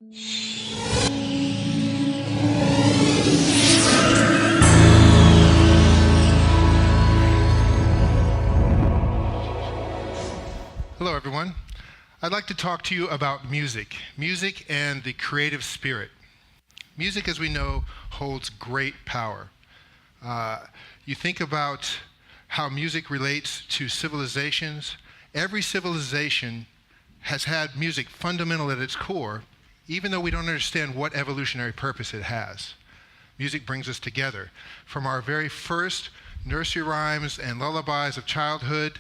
Hello, everyone. I'd like to talk to you about music and the creative spirit. Music, as we know, holds great power. You think about how music relates to civilizations. Every civilization has had music fundamental at its core, even though we don't understand what evolutionary purpose it has. Music brings us together. From our very first nursery rhymes and lullabies of childhood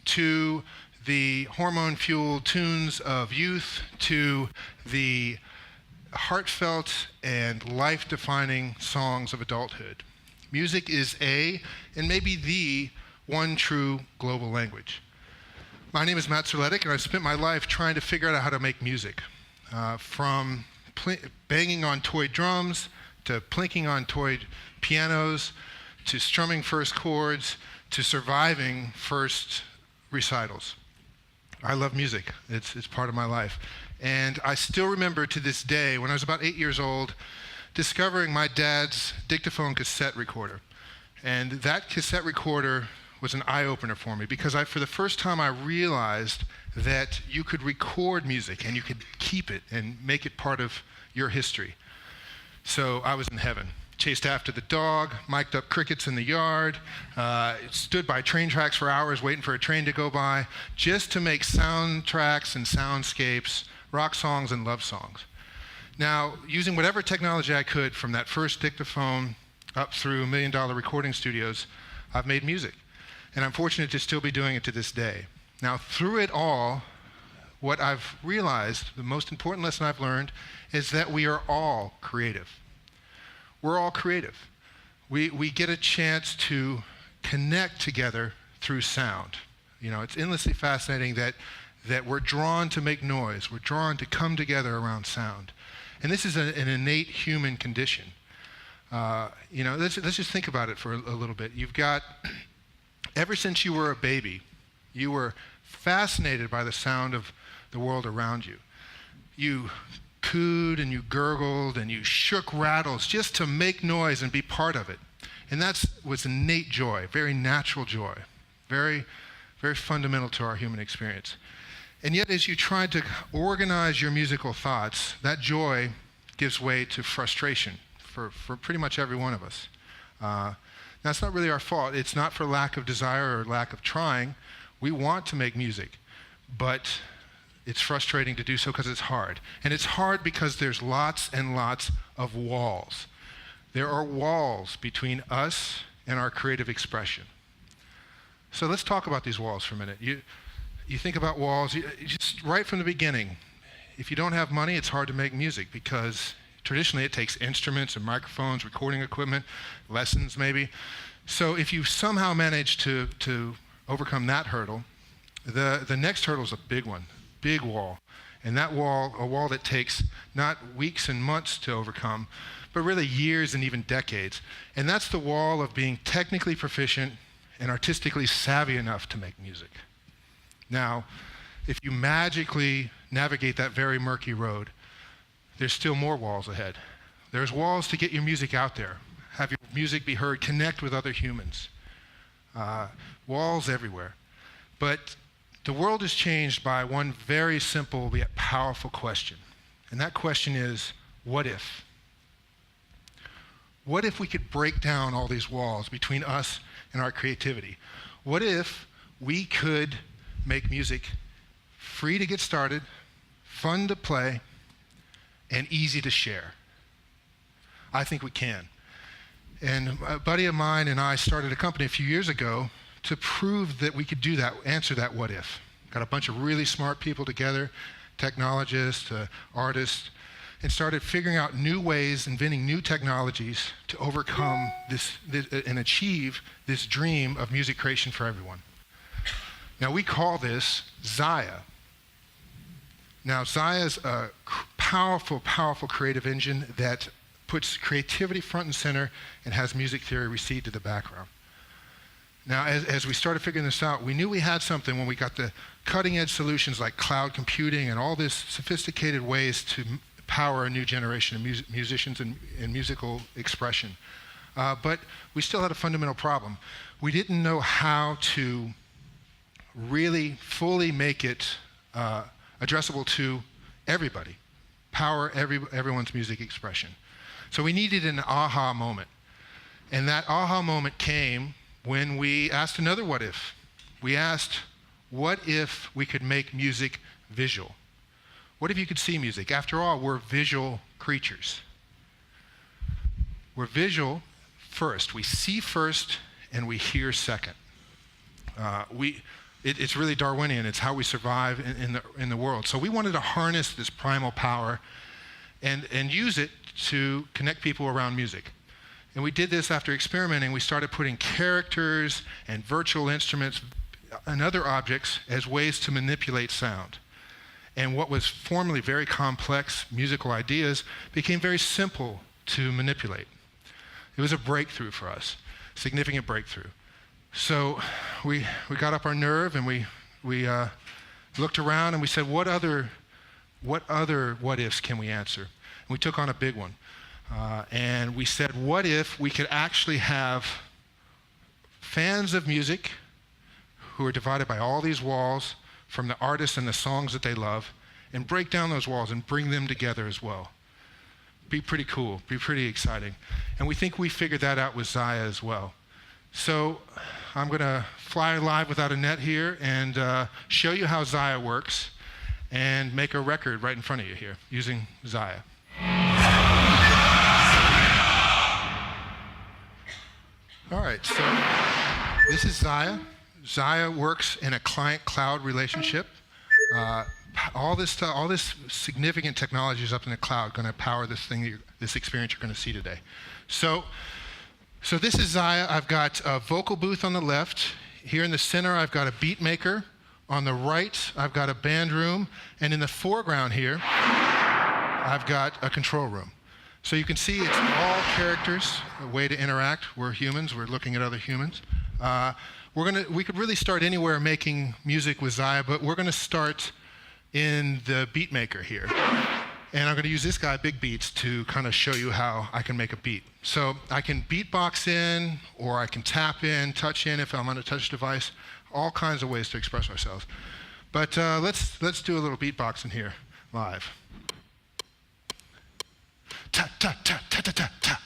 to the hormone-fueled tunes of youth to the heartfelt and life-defining songs of adulthood. Music is and maybe the one true global language. My name is Matt Serletic, and I've spent my life trying to figure out how to make music. From banging on toy drums, to plinking on toy pianos, to strumming first chords, to surviving first recitals. I love music. It's part of my life. And I still remember to this day, when I was about 8 years old, discovering my dad's dictaphone cassette recorder. And that cassette recorder was an eye-opener for me because for the first time I realized that you could record music and you could keep it and make it part of your history. So I was in heaven. Chased after the dog, mic'd up crickets in the yard, stood by train tracks for hours waiting for a train to go by, just to make soundtracks and soundscapes, rock songs and love songs. Now, using whatever technology I could from that first dictaphone up through $1 million recording studios, I've made music. And I'm fortunate to still be doing it to this day. Now, through it all, what I've realized, the most important lesson I've learned, is that we are all creative. We're all creative. We get a chance to connect together through sound. You know, it's endlessly fascinating that we're drawn to make noise. We're drawn to come together around sound. And this is an innate human condition. Let's just think about it for a little bit. You've got, ever since you were a baby, you were fascinated by the sound of the world around you. You cooed and you gurgled and you shook rattles just to make noise and be part of it. And that was innate joy, very natural joy, very, very fundamental to our human experience. And yet as you try to organize your musical thoughts, that joy gives way to frustration for pretty much every one of us. That's not really our fault. It's not for lack of desire or lack of trying. We want to make music, but it's frustrating to do so because it's hard. And it's hard because there's lots and lots of walls. There are walls between us and our creative expression. So let's talk about these walls for a minute. You think about walls, just right from the beginning. If you don't have money, it's hard to make music because traditionally it takes instruments and microphones, recording equipment, lessons maybe. So if you somehow manage to overcome that hurdle, the next hurdle is a big one. Big wall. And that wall, a wall that takes not weeks and months to overcome, but really years and even decades. And that's the wall of being technically proficient and artistically savvy enough to make music. Now, if you magically navigate that very murky road, there's still more walls ahead. There's walls to get your music out there, have your music be heard, connect with other humans. Walls everywhere. But the world is changed by one very simple yet powerful question. And that question is, what if? What if we could break down all these walls between us and our creativity? What if we could make music free to get started, fun to play, and easy to share? I think we can. And a buddy of mine and I started a company a few years ago to prove that we could do that, answer that what if. Got a bunch of really smart people together, technologists, artists, and started figuring out new ways, inventing new technologies to overcome this and achieve this dream of music creation for everyone. Now we call this Zaya. Now Zaya's a powerful, powerful creative engine that puts creativity front and center and has music theory recede to the background. Now, as we started figuring this out, we knew we had something when we got the cutting edge solutions like cloud computing and all this sophisticated ways to power a new generation of musicians and musical expression. But we still had a fundamental problem. We didn't know how to really fully make it addressable to everybody, power everyone's music expression. So we needed an aha moment. And that aha moment came when we asked another what if. We asked, what if we could make music visual? What if you could see music? After all, we're visual creatures. We're visual first. We see first and we hear second. It's really Darwinian. It's how we survive in the world. So we wanted to harness this primal power and use it to connect people around music. And we did this after experimenting. We started putting characters and virtual instruments and other objects as ways to manipulate sound. And what was formerly very complex musical ideas became very simple to manipulate. It was a breakthrough for us, significant breakthrough. So we got up our nerve and we looked around and we said, what other what ifs can we answer? And we took on a big one. And we said, what if we could actually have fans of music who are divided by all these walls from the artists and the songs that they love, and break down those walls and bring them together as well? Be pretty cool, be pretty exciting. And we think we figured that out with Zaya as well. So I'm going to fly live without a net here and show you how Zaya works and make a record right in front of you here using Zaya. All right, so this is Zaya. Zaya works in a client-cloud relationship. All this significant technology is up in the cloud, going to power this experience you're going to see today. So this is Zaya. I've got a vocal booth on the left. Here in the center, I've got a beat maker. On the right, I've got a band room. And in the foreground here, I've got a control room. So you can see it's all characters, a way to interact. We're humans. We're looking at other humans. We could really start anywhere making music with Zaya, but we're going to start in the beat maker here. And I'm going to use this guy, Big Beats, to kind of show you how I can make a beat. So I can beatbox in, or I can tap in, touch in if I'm on a touch device, all kinds of ways to express ourselves. But let's do a little beatboxing here live. Ta ta ta ta ta ta ta.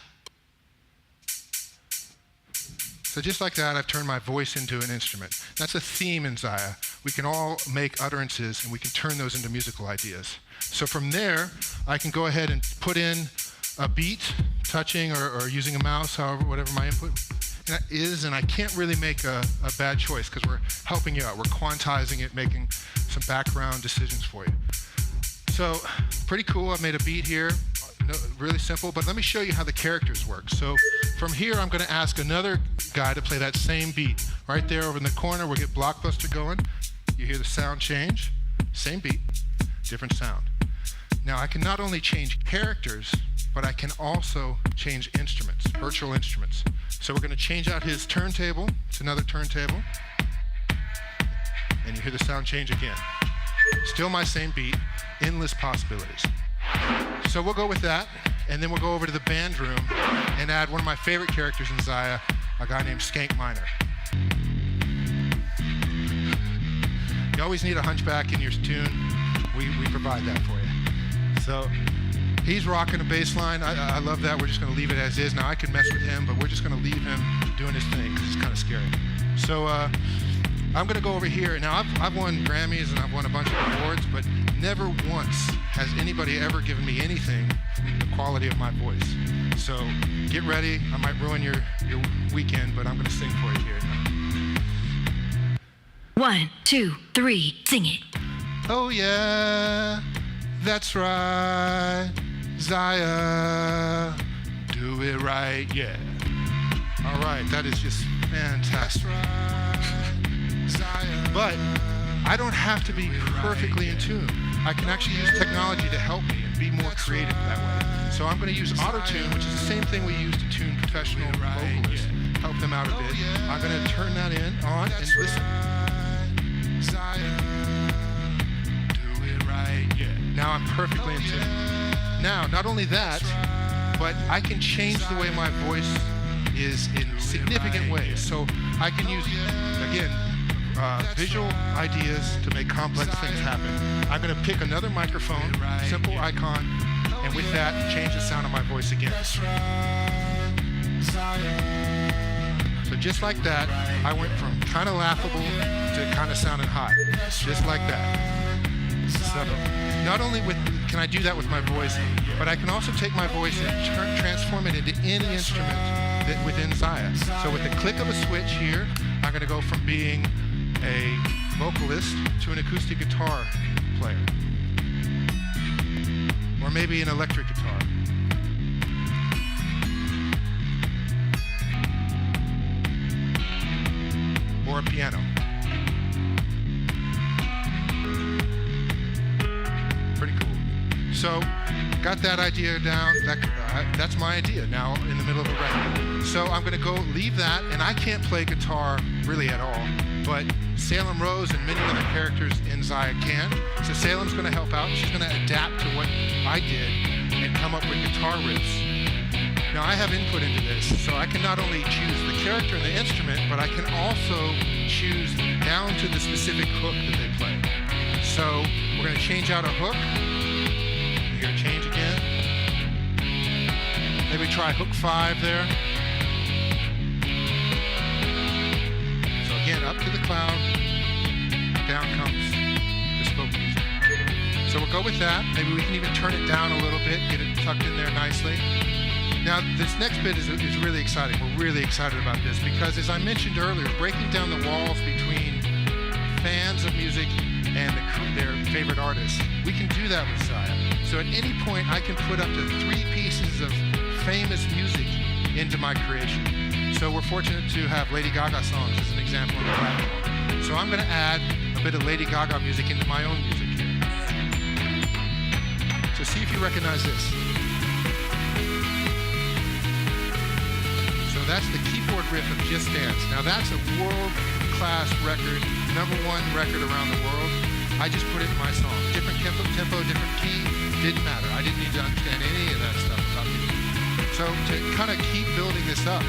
So just like that, I've turned my voice into an instrument. That's a theme in Zaya. We can all make utterances and we can turn those into musical ideas. So from there, I can go ahead and put in a beat, touching or using a mouse, whatever my input is, and I can't really make a bad choice because we're helping you out. We're quantizing it, making some background decisions for you. So pretty cool. I've made a beat here. Really simple, but let me show you how the characters work. So from here, I'm going to ask another guy to play that same beat. Right there over in the corner, we'll get Blockbuster going. You hear the sound change. Same beat, different sound. Now, I can not only change characters, but I can also change instruments, virtual instruments. So we're going to change out his turntable to another turntable. And you hear the sound change again. Still my same beat, endless possibilities. So we'll go with that, and then we'll go over to the band room and add one of my favorite characters in Zaya, a guy named Skank Minor. You always need a hunchback in your tune. We provide that for you. So he's rocking a bass line. I love that. We're just going to leave it as is. Now, I could mess with him, but we're just going to leave him doing his thing because it's kind of scary. So I'm going to go over here. Now, I've won Grammys and I've won a bunch of awards, but never once has anybody ever given me anything from the quality of my voice. So get ready. I might ruin your weekend, but I'm going to sing for you here now. 1, 2, 3, sing it. Oh yeah, that's right, Zaya, do it right, yeah. All right, that is just fantastic. But I don't have to be perfectly in tune. I can actually use technology to help me and be more creative that way. So I'm going to use auto-tune, which is the same thing we use to tune professional vocalists, help them out a bit. I'm going to turn that on and listen. Now I'm perfectly in tune. Now, not only that, but I can change the way my voice is in significant ways. So I can use, again, visual ideas to make complex things happen. I'm going to pick another microphone, simple icon, and with that, change the sound of my voice again. So just like that, I went from kind of laughable to kind of sounding hot. Just like that. So not only can I do that with my voice, but I can also take my voice and transform it into any instrument that within Zaya. So with the click of a switch here, I'm going to go from being a vocalist to an acoustic guitar player. Or maybe an electric guitar. Or a piano. Pretty cool. So, got that idea down. That's my idea now in the middle of a record. So I'm going to go leave that, and I can't play guitar really at all, but Salem Rose and many other characters in Zaya can. So Salem's going to help out. She's going to adapt to what I did and come up with guitar riffs. Now I have input into this, so I can not only choose the character and the instrument, but I can also choose down to the specific hook that they play. So we're going to change out a hook. We're going to change again. Maybe try hook 5 there. So again, up to the cloud, down comes bespoke music. So we'll go with that. Maybe we can even turn it down a little bit, get it tucked in there nicely. Now, this next bit is really exciting. We're really excited about this because, as I mentioned earlier, breaking down the walls between fans of music and their favorite artists. We can do that with Zaya. So at any point, I can put up to 3 pieces of famous music into my creation. So we're fortunate to have Lady Gaga songs as an example on the platform. So I'm going to add a bit of Lady Gaga music into my own music here. So see if you recognize this. So that's the keyboard riff of Just Dance. Now that's a world-class record, #1 record around the world. I just put it in my song. Different tempo, different key, didn't matter. I didn't need to understand any of that stuff about music. So to kind of keep building this up,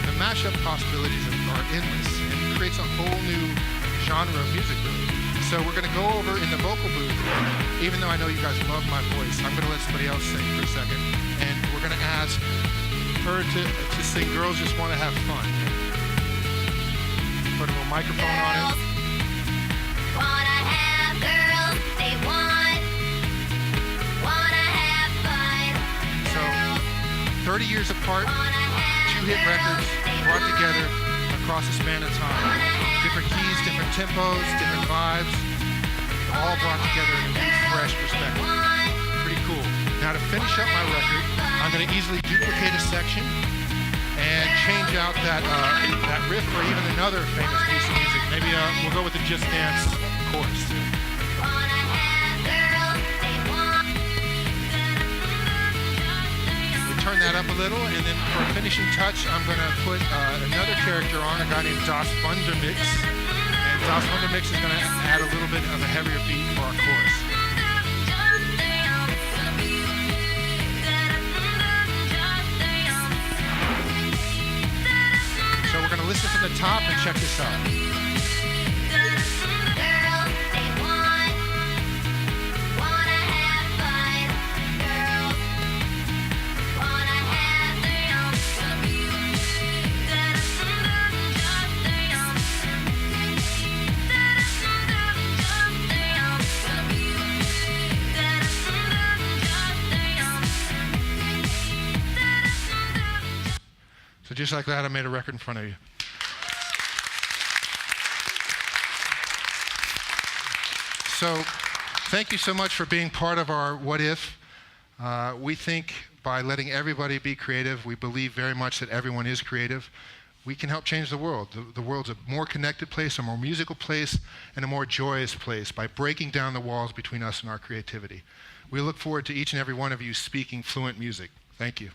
the mashup possibilities are endless, and it creates a whole new genre of music, really. So we're going to go over in the vocal booth, even though I know you guys love my voice, I'm going to let somebody else sing for a second, and we're going to ask her to sing Girls Just Want to Have Fun. Put a little microphone on it. Wanna have girls, they wanna have fun. So, 30 years apart, 2 hit records brought together across a span of time. Different keys, different tempos, different vibes, all brought together in a new, fresh perspective. Pretty cool. Now to finish up my record, I'm going to easily duplicate a section and change out that riff for even another famous piece of music. Maybe we'll go with the Just Dance chorus. We turn that up a little, and then for a finishing touch, I'm going to put another character on, a guy named Das Wundermix. And Das Wundermix is going to add a little bit of a heavier beat for our chorus. So we're going to listen from the top and check this out. So just like that, I made a record in front of you. So thank you so much for being part of our What If. We think by letting everybody be creative, we believe very much that everyone is creative. We can help change the world. The world's a more connected place, a more musical place, and a more joyous place by breaking down the walls between us and our creativity. We look forward to each and every one of you speaking fluent music. Thank you.